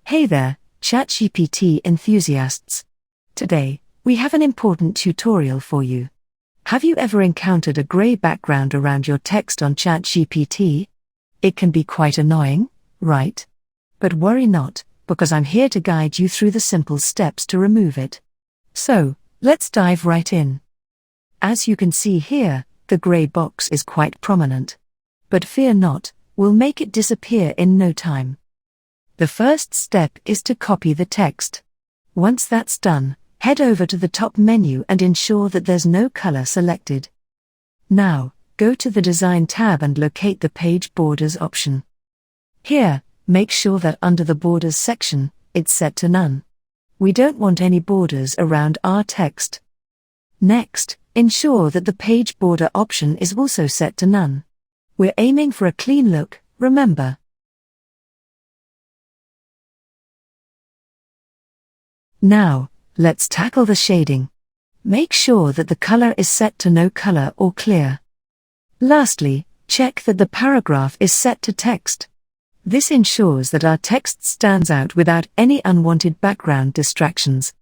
Hey there, ChatGPT enthusiasts. Today, we have an important tutorial for you. Have you ever encountered a grey background around your text on ChatGPT? It can be quite annoying, right? But worry not, because I'm here to guide you through the simple steps to remove it. So, let's dive right in. As you can see here, the grey box is quite prominent. But fear not, we'll make it disappear in no time. The first step is to copy the text. Once that's done, head over to the top menu and ensure that there's no color selected. Now, go to the Design tab and locate the Page Borders option. Here, make sure that under the Borders section, it's set to none. We don't want any borders around our text. Next, ensure that the Page Border option is also set to none. We're aiming for a clean look, remember. Now, let's tackle the shading. Make sure that the color is set to no color or clear. Lastly, check that the paragraph is set to text. This ensures that our text stands out without any unwanted background distractions.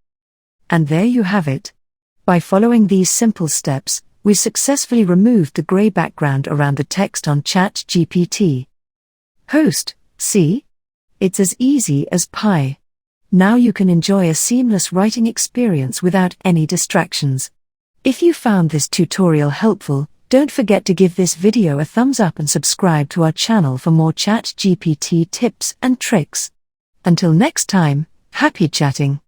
And there you have it. By following these simple steps, we successfully removed the gray background around the text on ChatGPT. Host, see? It's as easy as pie. Now you can enjoy a seamless writing experience without any distractions. If you found this tutorial helpful, don't forget to give this video a thumbs up and subscribe to our channel for more ChatGPT tips and tricks. Until next time, happy chatting!